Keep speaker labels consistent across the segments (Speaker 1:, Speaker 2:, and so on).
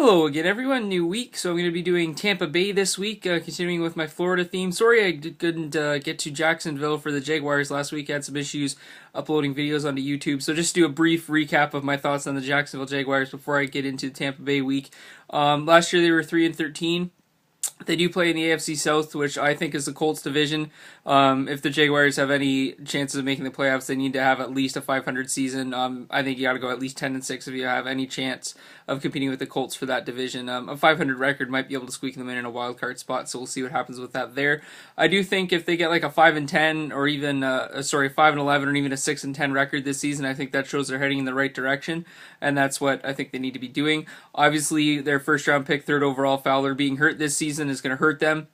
Speaker 1: Hello again, everyone. New week, so I'm going to be doing Tampa Bay this week, continuing with my Florida theme. Sorry couldn't get to Jacksonville for the Jaguars last week. I had some issues uploading videos onto YouTube, so just do a brief recap of my thoughts on the Jacksonville Jaguars before I get into the Tampa Bay week. Last year they were 3-13. They do play in the AFC South, which I think is the Colts division. If the Jaguars have any chances of making the playoffs, they need to have at least a 500 season. I think you got to go at least 10-6 if you have any chance of competing with the Colts for that division. A 500 record might be able to squeak them in a wild card spot, so we'll see what happens with that there. I do think if they get like a 5-10 or even 5-11 or even a 6-10 record this season, I think that shows they're heading in the right direction, and that's what I think they need to be doing. Obviously, their first round pick, third overall Fowler being hurt this season is going to hurt them.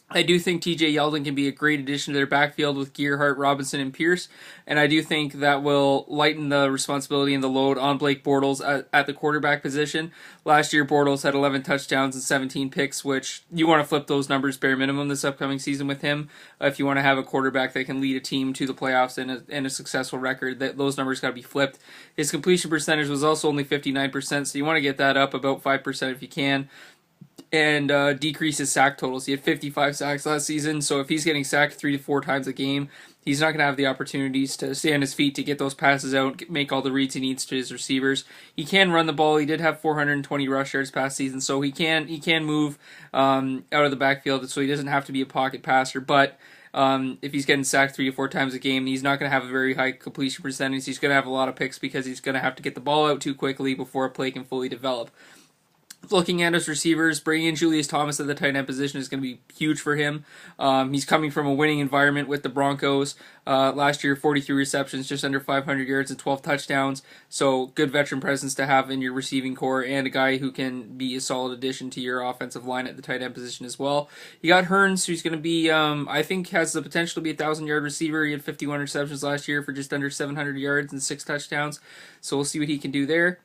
Speaker 1: I do think TJ Yeldon can be a great addition to their backfield with Gearhart, Robinson, and Pierce, and I do think that will lighten the responsibility and the load on Blake Bortles at the quarterback position. Last year, Bortles had 11 touchdowns and 17 picks, which you want to flip those numbers bare minimum this upcoming season with him. If you want to have a quarterback that can lead a team to the playoffs and a successful record, those numbers got to be flipped. His completion percentage was also only 59%, so you want to get that up about 5% if you can. And decrease his sack totals. He had 55 sacks last season, so if he's getting sacked 3 to 4 times a game, he's not going to have the opportunities to stay on his feet to get those passes out, make all the reads he needs to his receivers. He can run the ball. He did have 420 rush yards past season, so he can move out of the backfield, so he doesn't have to be a pocket passer. But if he's getting sacked 3 to 4 times a game, he's not going to have a very high completion percentage. He's going to have a lot of picks because he's going to have to get the ball out too quickly before a play can fully develop. Looking at his receivers, bringing in Julius Thomas at the tight end position is going to be huge for him. He's coming from a winning environment with the Broncos. Last year, 43 receptions, just under 500 yards and 12 touchdowns. So good veteran presence to have in your receiving core, and a guy who can be a solid addition to your offensive line at the tight end position as well. You got Hearns, who's going to be, I think, has the potential to be a 1,000-yard receiver. He had 51 receptions last year for just under 700 yards and 6 touchdowns. So we'll see what he can do there.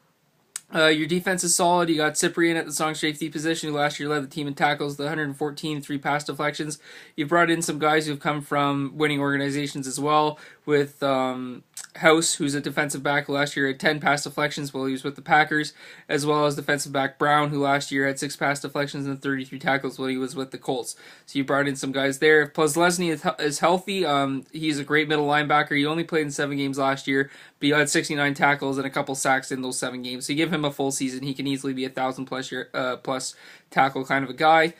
Speaker 1: Your defense is solid. You got Cyprian at the strong safety position, who last year led the team in tackles, the 114, 3 pass deflections. You've brought in some guys who've come from winning organizations as well, with House, who's a defensive back, who last year had 10 pass deflections while he was with the Packers, as well as defensive back Brown, who last year had 6 pass deflections and 33 tackles while he was with the Colts. So you brought in some guys there. Plus, Lesney is healthy. He's a great middle linebacker. He only played in 7 games last year, but he had 69 tackles and a couple sacks in those 7 games. So you give him a full season, he can easily be a 1,000+ tackle kind of a guy.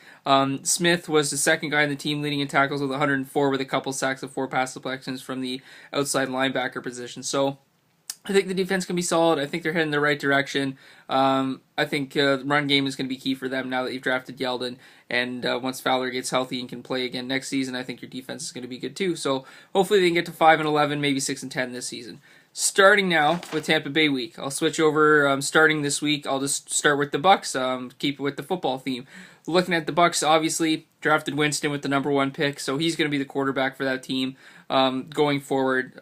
Speaker 1: Smith was the second guy in the team leading in tackles with 104 with a couple sacks and 4 pass deflections from the outside linebacker position. So I think the defense can be solid. I think they're heading in the right direction. I think the run game is going to be key for them now that you've drafted Yeldon. And once Fowler gets healthy and can play again next season, I think your defense is going to be good too. So hopefully they can get to 5-11, maybe 6-10 this season. Starting now with Tampa Bay week. I'll switch over. Starting this week, I'll just start with the Bucs. Keep it with the football theme. Looking at the Bucs, obviously drafted Winston with the number 1 pick, so he's going to be the quarterback for that team going forward.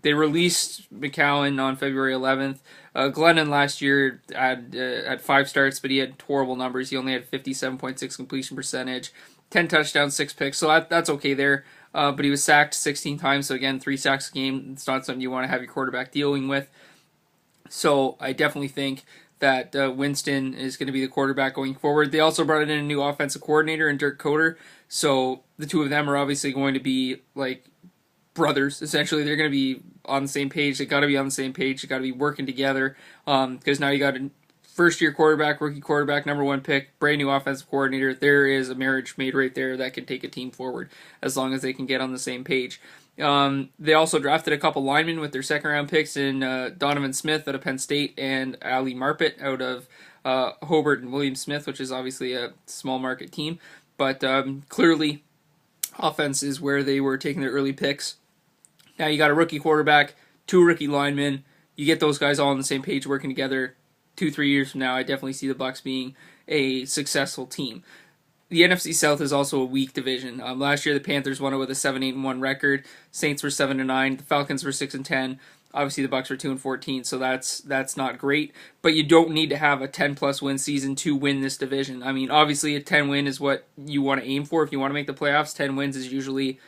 Speaker 1: They released McCown on February 11th. Glennon last year had 5 starts, but he had horrible numbers. He only had 57.6 completion percentage, 10 touchdowns, 6 picks, so that's okay there. But he was sacked 16 times, so again, 3 sacks a game. It's not something you want to have your quarterback dealing with. So I definitely think that Winston is going to be the quarterback going forward. They also brought in a new offensive coordinator in Dirk Koetter, so the two of them are obviously going to be like brothers. Essentially, they're going to be on the same page. They got to be on the same page. They got to be working together because now you got a first-year quarterback, rookie quarterback, number 1 pick, brand new offensive coordinator. There is a marriage made right there that can take a team forward as long as they can get on the same page. They also drafted a couple linemen with their second-round picks in Donovan Smith out of Penn State and Ali Marpet out of Hobart and William Smith, which is obviously a small market team. But clearly, offense is where they were taking their early picks. Now you got a rookie quarterback, 2 rookie linemen. You get those guys all on the same page working together. 2-3 years from now, I definitely see the Bucs being a successful team. The NFC South is also a weak division. Last year, the Panthers won it with a 7-8-1 record. Saints were 7-9. The Falcons were 6-10. Obviously, the Bucs were 2-14, so that's not great. But you don't need to have a 10+ win season to win this division. I mean, obviously, a 10 win is what you want to aim for if you want to make the playoffs. 10 wins is usually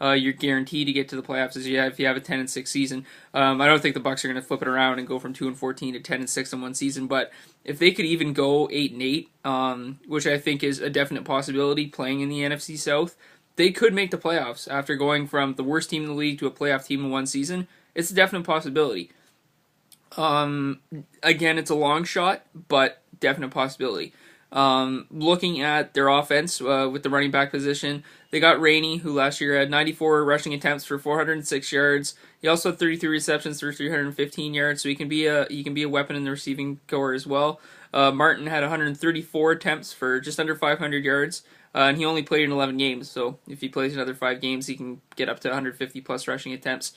Speaker 1: you're guaranteed to get to the playoffs if you have a 10-6 season. I don't think the Bucs are going to flip it around and go from 2-14 to 10-6 in one season, but if they could even go 8-8, which I think is a definite possibility playing in the NFC South, they could make the playoffs after going from the worst team in the league to a playoff team in one season. It's a definite possibility. Again, it's a long shot, but definite possibility. Looking at their offense with the running back position, they got Rainey, who last year had 94 rushing attempts for 406 yards. He also had 33 receptions for 315 yards, so he can be a weapon in the receiving corps as well. Martin had 134 attempts for just under 500 yards, and he only played in 11 games. So if he plays another 5 games, he can get up to 150 plus rushing attempts.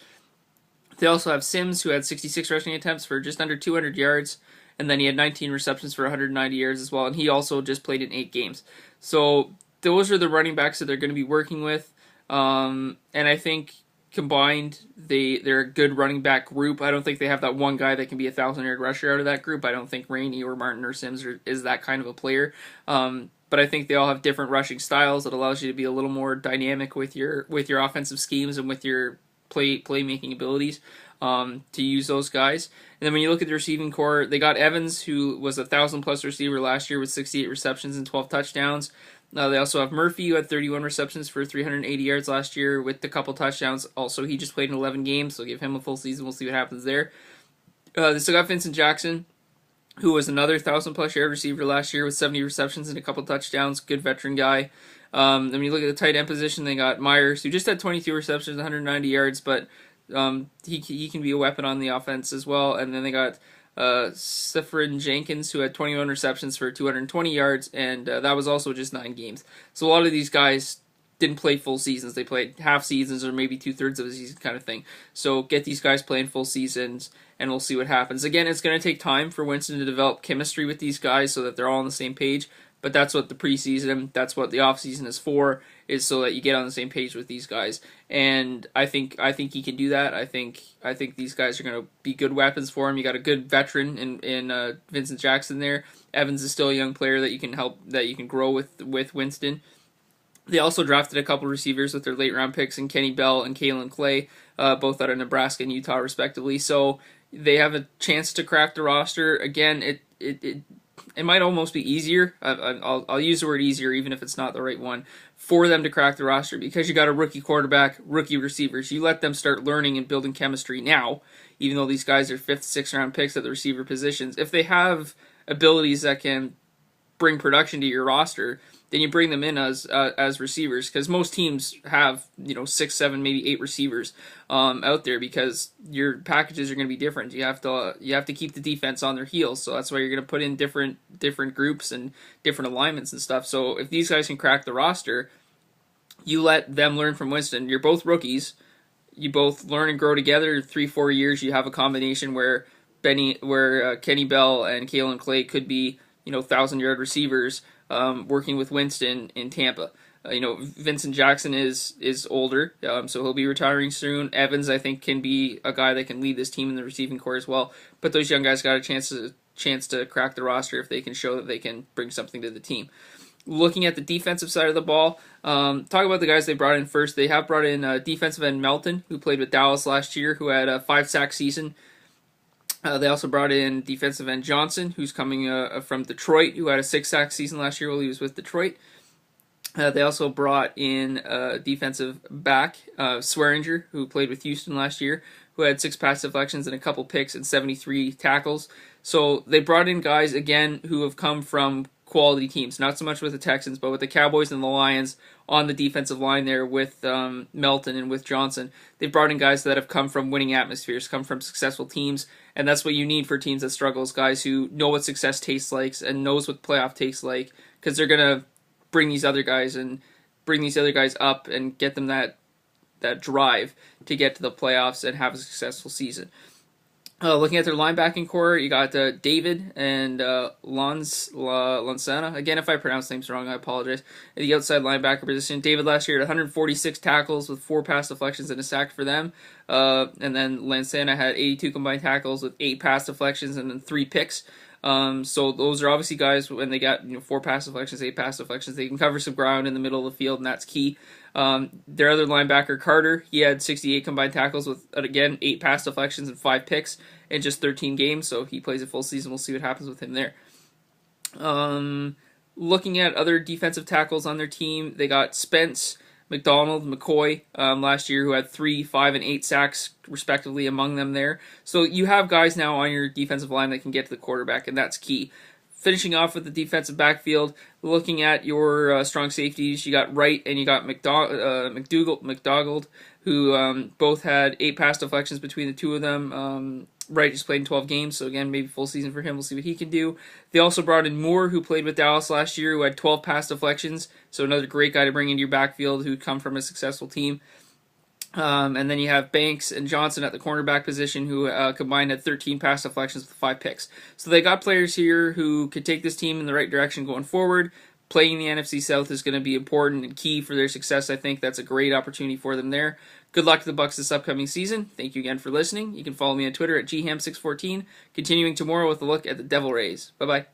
Speaker 1: They also have Sims, who had 66 rushing attempts for just under 200 yards, and then he had 19 receptions for 190 yards as well, and he also just played in 8 games. So those are the running backs that they're going to be working with, and I think combined, they're a good running back group. I don't think they have that one guy that can be a 1,000-yard rusher out of that group. I don't think Rainey or Martin or Sims is that kind of a player. But I think they all have different rushing styles that allows you to be a little more dynamic with your offensive schemes and with your playmaking abilities to use those guys. And then when you look at the receiving core, they got Evans, who was a 1,000-plus receiver last year with 68 receptions and 12 touchdowns. They also have Murphy, who had 31 receptions for 380 yards last year with a couple touchdowns. Also, he just played in 11 games, so give him a full season. We'll see what happens there. They still got Vincent Jackson, who was another 1,000-plus yard receiver last year with 70 receptions and a couple touchdowns. Good veteran guy. Then when you look at the tight end position, they got Myers, who just had 22 receptions, 190 yards, but he can be a weapon on the offense as well. And then they got Sefrin Jenkins, who had 21 receptions for 220 yards, and that was also just 9 games. So a lot of these guys didn't play full seasons. They played half seasons or maybe 2/3 of a season kind of thing. So get these guys playing full seasons, and we'll see what happens. Again, it's going to take time for Winston to develop chemistry with these guys so that they're all on the same page. But that's what the preseason, that's what the offseason is for, is so that you get on the same page with these guys. And I think he can do that. I think these guys are going to be good weapons for him. You got a good veteran in Vincent Jackson there. Evans is still a young player that you can grow with Winston. They also drafted a couple receivers with their late round picks in Kenny Bell and Kalen Clay, both out of Nebraska and Utah respectively. So they have a chance to crack the roster. Again, it might almost be easier. I'll use the word easier, even if it's not the right one, for them to crack the roster because you got a rookie quarterback, rookie receivers. You let them start learning and building chemistry now, even though these guys are 5th, 6th round picks at the receiver positions. If they have abilities that can bring production to your roster, then you bring them in as receivers, because most teams have 6, 7, maybe 8 receivers out there because your packages are going to be different. You have to keep the defense on their heels, so that's why you're going to put in different groups and different alignments and stuff. So if these guys can crack the roster, you let them learn from Winston. You're both rookies. You both learn and grow together. 3-4 years, you have a combination where Kenny Bell and Kalen Clay could be 1,000-yard receivers. Working with Winston in Tampa. Vincent Jackson is older, so he'll be retiring soon. Evans, I think, can be a guy that can lead this team in the receiving corps as well. But those young guys got a chance to crack the roster if they can show that they can bring something to the team. Looking at the defensive side of the ball, talk about the guys they brought in first. They have brought in defensive end Melton, who played with Dallas last year, who had a 5-sack season. They also brought in defensive end Johnson, who's coming from Detroit, who had a 6-sack season last year while he was with Detroit. They also brought in defensive back Swearinger, who played with Houston last year, who had 6 pass deflections and a couple picks and 73 tackles. So they brought in guys, again, who have come from quality teams, not so much with the Texans, but with the Cowboys and the Lions on the defensive line there with Melton and with Johnson. They've brought in guys that have come from winning atmospheres, come from successful teams, and that's what you need for teams that struggle, is guys who know what success tastes like and knows what playoff tastes like, because they're going to bring these other guys up and get them that drive to get to the playoffs and have a successful season. Looking at their linebacking core, you got David and Lansana. Again, if I pronounce names wrong, I apologize. In the outside linebacker position, David last year had 146 tackles with 4 pass deflections and a sack for them. And then Lansana had 82 combined tackles with 8 pass deflections and then 3 picks. So those are obviously guys when they got 4 pass deflections, 8 pass deflections, they can cover some ground in the middle of the field, and that's key. Their other linebacker, Carter, he had 68 combined tackles with, again, 8 pass deflections and 5 picks in just 13 games, so if he plays a full season, we'll see what happens with him there. Looking at other defensive tackles on their team, they got Spence, McDonald, McCoy last year, who had 3, 5, and 8 sacks respectively among them there. So you have guys now on your defensive line that can get to the quarterback, and that's key. Finishing off with the defensive looking at your strong safeties, you got Wright and you got McDougald, who both had 8 pass deflections between the two of them. Wright just played in 12 games, so again, maybe full season for him. We'll see what he can do. They also brought in Moore, who played with Dallas last year, who had 12 pass deflections, so another great guy to bring into your backfield who come from a successful team. And then you have Banks and Johnson at the cornerback position, who combined had 13 pass deflections with 5 picks. So they got players here who could take this team in the right direction going forward. Playing the NFC South is going to be important and key for their success. I think that's a great opportunity for them there. Good luck to the Bucs this upcoming season. Thank you again for listening. You can follow me on Twitter at GHAM614. Continuing tomorrow with a look at the Devil Rays. Bye-bye.